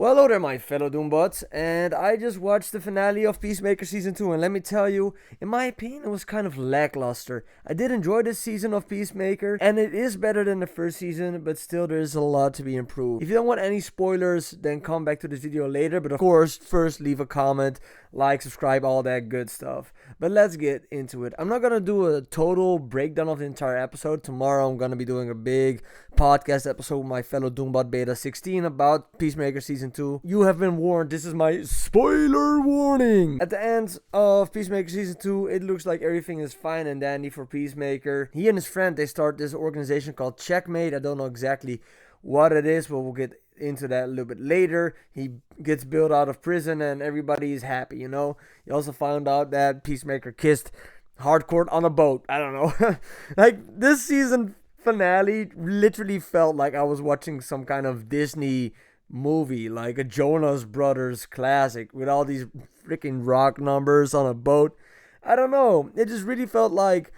Well, hello there, my fellow Doombots, and I just watched the finale of Peacemaker Season 2, and let me tell you, in my opinion, it was kind of lackluster. I did enjoy this season of Peacemaker, and it is better than the first season, but still there's a lot to be improved. If you don't want any spoilers, then come back to this video later, but of course, first leave a comment, like, subscribe, all that good stuff. But let's get into it. I'm not gonna do a total breakdown of the entire episode. Tomorrow I'm gonna be doing a big podcast episode with my fellow Doombot Beta 16 about Peacemaker Season 2. You have been warned. This is my spoiler warning. At the end of Peacemaker Season 2, it looks like everything is fine and dandy for Peacemaker. He and his friend, they start this organization called Checkmate. I don't know exactly what it is, but we'll get into that a little bit later. He gets bailed out of prison and everybody is happy, you know. You also found out that Peacemaker kissed Hardcore on a boat. I don't know. Like, this season finale literally felt like I was watching some kind of Disney movie, like a Jonas Brothers classic with all these freaking rock numbers on a boat. I don't know. It just really felt like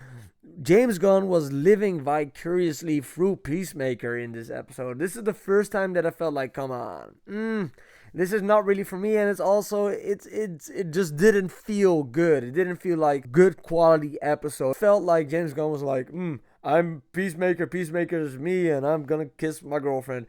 James Gunn was living vicariously through Peacemaker in this episode. This is the first time that I felt like, come on, this is not really for me, and it's also it just didn't feel good. It didn't feel like good quality episode. It felt like James Gunn was like, I'm Peacemaker, Peacemaker is me, and I'm gonna kiss my girlfriend.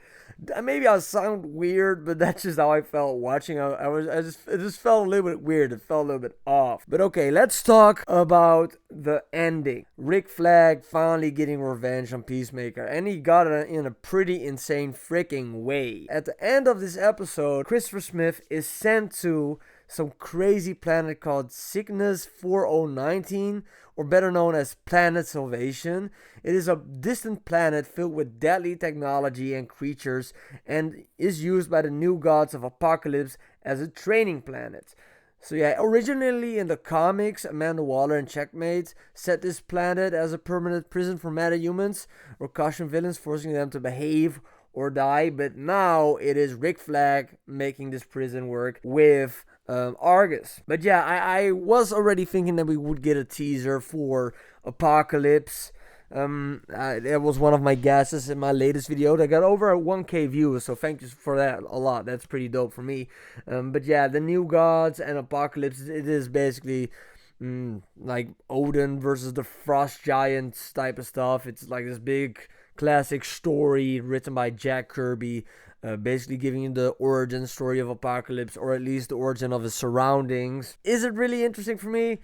Maybe I sound weird, but that's just how I felt watching. It just felt a little bit weird. It felt a little bit off. But okay, let's talk about the ending. Rick Flag finally getting revenge on Peacemaker, and he got it in a pretty insane freaking way. At the end of this episode, Christopher Smith is sent to some crazy planet called Cygnus 4019, or better known as Planet Salvation. It is a distant planet filled with deadly technology and creatures, and is used by the new gods of Apocalypse as a training planet. So yeah, originally in the comics, Amanda Waller and Checkmate set this planet as a permanent prison for metahumans or caution villains, forcing them to behave or die. But now it is Rick Flag making this prison work with Argus. But yeah, I was already thinking that we would get a teaser for Apocalypse. That was one of my guesses in my latest video that got over 1K views, so thank you for that a lot. That's pretty dope for me. But yeah, the new gods and Apocalypse, it is basically like Odin versus the Frost Giants type of stuff. It's like this big classic story written by Jack Kirby, basically giving you the origin story of Apocalypse, or at least the origin of his surroundings. Is it really interesting for me?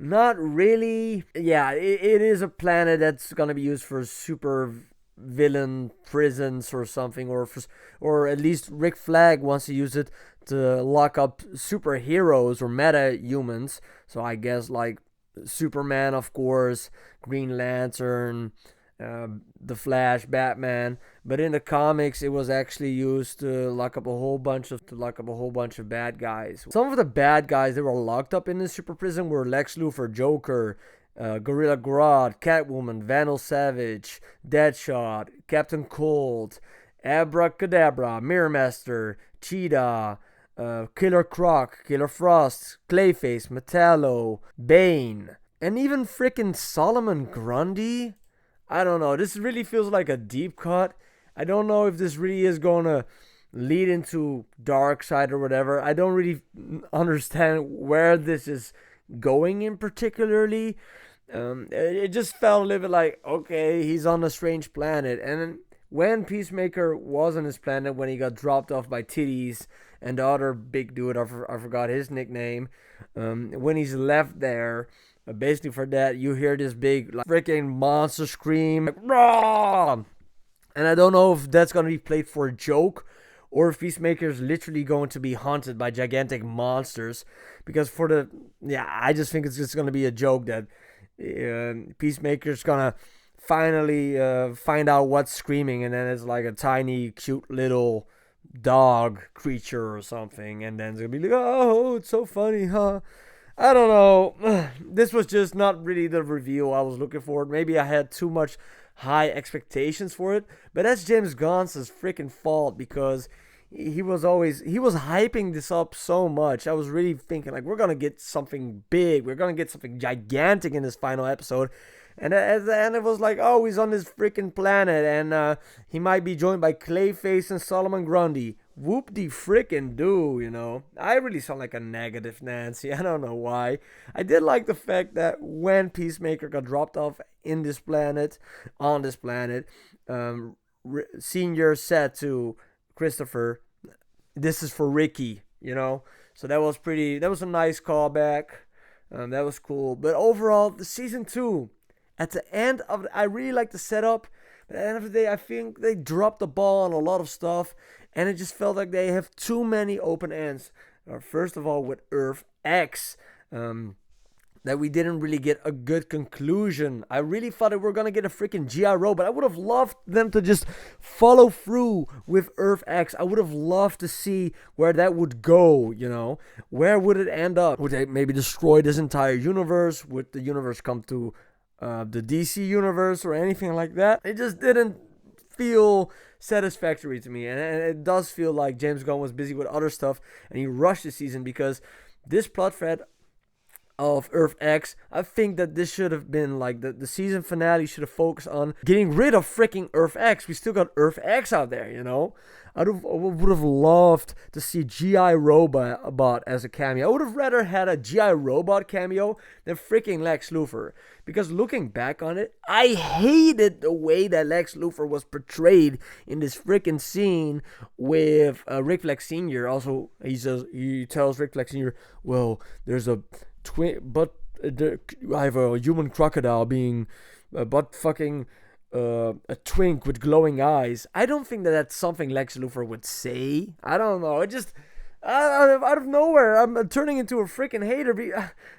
Not really. Yeah, it is a planet that's gonna be used for super villain prisons or something, or at least Rick Flag wants to use it to lock up superheroes or meta humans. So I guess like Superman, of course, Green Lantern, the Flash, Batman. But in the comics, it was actually used to lock up a whole bunch of bad guys. Some of the bad guys that were locked up in this super prison were Lex Luthor, Joker, Gorilla Grodd, Catwoman, Vandal Savage, Deadshot, Captain Cold, Abracadabra, Mirror Master, Cheetah, Killer Croc, Killer Frost, Clayface, Metallo, Bane, and even frickin' Solomon Grundy. I don't know. This really feels like a deep cut. I don't know if this really is going to lead into Darkseid or whatever. I don't really understand where this is going in particularly. It just felt a little bit like, okay, he's on a strange planet. And when Peacemaker was on his planet, when he got dropped off by Titties and the other big dude, I forgot his nickname, when he's left there, basically for that, you hear this big like freaking monster scream, like, Rah! And I don't know if that's gonna be played for a joke, or if Peacemaker is literally going to be haunted by gigantic monsters. Because I just think it's just gonna be a joke that Peacemaker's gonna finally find out what's screaming, and then it's like a tiny, cute little dog creature or something, and then it's gonna be like, oh, it's so funny, huh? I don't know. This was just not really the reveal I was looking for. Maybe I had too much high expectations for it. But that's James Gunn's freaking fault, because he was hyping this up so much. I was really thinking like, we're going to get something big. We're going to get something gigantic in this final episode. And at the end, it was like, oh, he's on this freaking planet, and he might be joined by Clayface and Solomon Grundy. Whoop-de-frickin-do, you know. I really sound like a negative Nancy. I don't know why. I did like the fact that when Peacemaker got dropped off on this planet, Senior said to Christopher, "This is for Ricky," you know. So that was a nice callback. That was cool. But overall, the season 2, at the end of I really like the setup. But at the end of the day, I think they dropped the ball on a lot of stuff, and it just felt like they have too many open ends. First of all, with Earth X, that we didn't really get a good conclusion. I really thought that we were gonna get a freaking GI robot. I would have loved them to just follow through with Earth X. I would have loved to see where that would go, you know. Where would it end up? Would they maybe destroy this entire universe? Would the universe come to the DC universe or anything like that? It just didn't feel satisfactory to me, and it does feel like James Gunn was busy with other stuff and he rushed the season, because this plot thread of Earth X, I think that this should have been like the season finale should have focused on getting rid of freaking Earth X. We still got Earth X out there, you know. I would have loved to see GI Robot as a cameo. I would have rather had a GI Robot cameo than freaking Lex Luthor. Because looking back on it, I hated the way that Lex Luthor was portrayed in this freaking scene with Rick Flag Sr. Also, he tells Rick Flag Sr., well, there's a twin, but I have a human crocodile being but fucking a twink with glowing eyes. I don't think that that's something Lex Luthor would say. I don't know. It just out of nowhere, I'm turning into a freaking hater.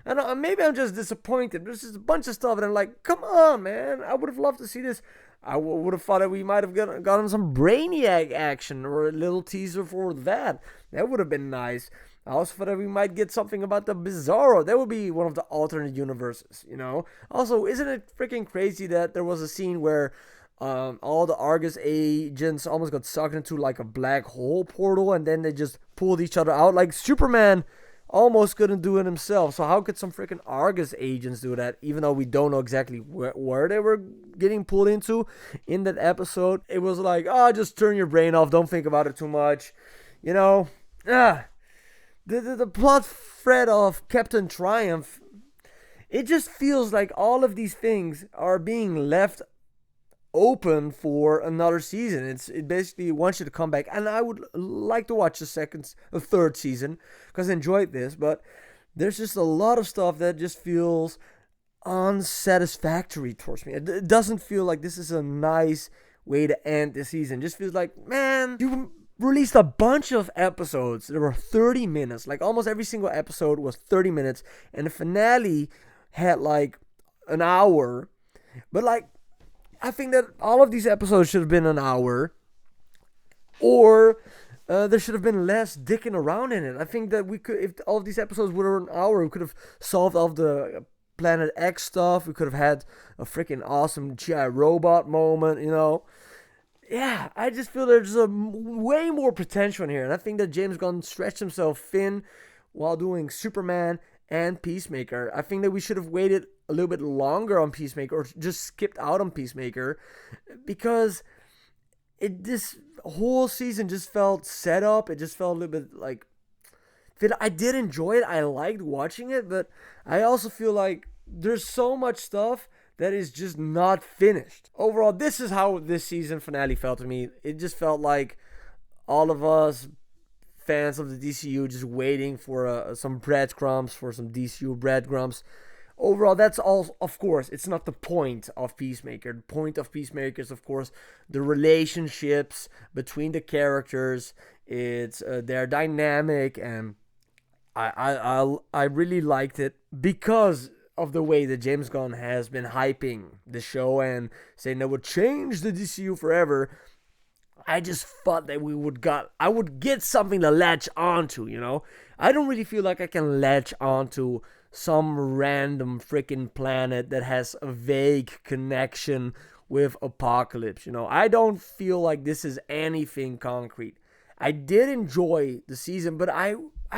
I don't. Maybe I'm just disappointed. There's just a bunch of stuff, and I'm like, come on, man. I would have loved to see this. I would have thought that we might have gotten some Brainiac action or a little teaser for that. That would have been nice. I also thought that we might get something about the Bizarro. That would be one of the alternate universes, you know? Also, isn't it freaking crazy that there was a scene where all the Argus agents almost got sucked into like a black hole portal, and then they just pulled each other out? Like, Superman almost couldn't do it himself. So how could some freaking Argus agents do that, even though we don't know exactly where they were getting pulled into in that episode? It was like, oh, just turn your brain off. Don't think about it too much. You know? The plot thread of Captain Triumph, it just feels like all of these things are being left open for another season. It basically wants you to come back, and I would like to watch a third season, because I enjoyed this, but there's just a lot of stuff that just feels unsatisfactory towards me. It doesn't feel like this is a nice way to end the season. It just feels like, man, you released a bunch of episodes. There were 30 minutes. Like, almost every single episode was 30 minutes. And the finale had like an hour. But like, I think that all of these episodes should have been an hour. Or there should have been less dicking around in it. I think that we could, if all of these episodes were an hour, we could have solved all of the Planet X stuff. We could have had a freaking awesome GI Robot moment, you know. Yeah, I just feel there's a way more potential in here. And I think that James Gunn stretched himself thin while doing Superman and Peacemaker. I think that we should have waited a little bit longer on Peacemaker, or just skipped out on Peacemaker, because this whole season just felt set up. It just felt a little bit like, I did enjoy it. I liked watching it, but I also feel like there's so much stuff that is just not finished. Overall, this is how this season finale felt to me. It just felt like all of us fans of the DCU just waiting for some breadcrumbs, for some DCU breadcrumbs. Overall, that's all, of course, it's not the point of Peacemaker. The point of Peacemaker is, of course, the relationships between the characters. It's their dynamic, and I really liked it because of the way that James Gunn has been hyping the show and saying that would change the DCU forever. I just thought that I would get something to latch onto, you know? I don't really feel like I can latch onto some random freaking planet that has a vague connection with Apocalypse, you know? I don't feel like this is anything concrete. I did enjoy the season, but I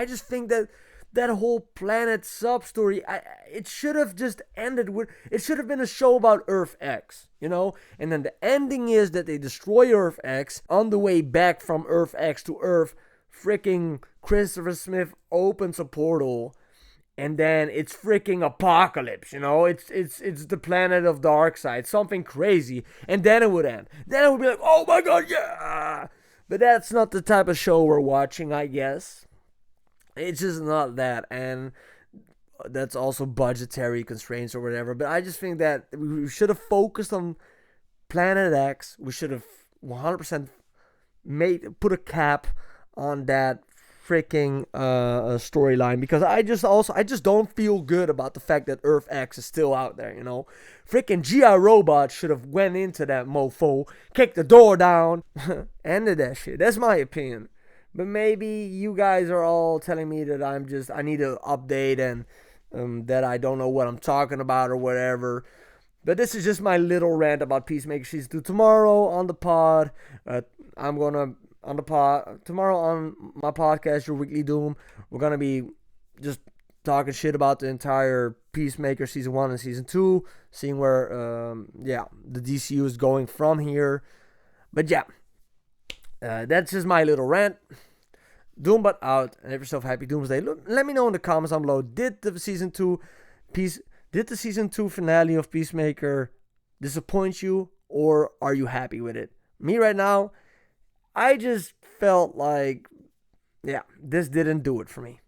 just think that that whole planet sub story, it should have just ended with, it should have been a show about Earth X, you know? And then the ending is that they destroy Earth X. On the way back from Earth X to Earth, freaking Christopher Smith opens a portal, and then it's freaking apocalypse, you know? It's the planet of Darkseid, something crazy, and then it would end. Then it would be like, oh my god, yeah! But that's not the type of show we're watching, I guess. It's just not that, and that's also budgetary constraints or whatever. But I just think that we should have focused on Planet X. We should have 100% put a cap on that freaking storyline, because I just don't feel good about the fact that Earth X is still out there, you know. Freaking GI Robot should have went into that mofo, kicked the door down, ended that shit. That's my opinion. But maybe you guys are all telling me that I need to update, and that I don't know what I'm talking about or whatever. But this is just my little rant about Peacemaker Season 2. Tomorrow on the pod, I'm going to, tomorrow on my podcast, Your Weekly Doom, we're going to be just talking shit about the entire Peacemaker Season 1 and Season 2, seeing where, the DCU is going from here. But yeah, that's just my little rant. Doombot out, and have yourself a happy Doomsday. Let me know in the comments down below, did the Season 2 finale of Peacemaker disappoint you, or are you happy with it? Me right now, I just felt like, this didn't do it for me.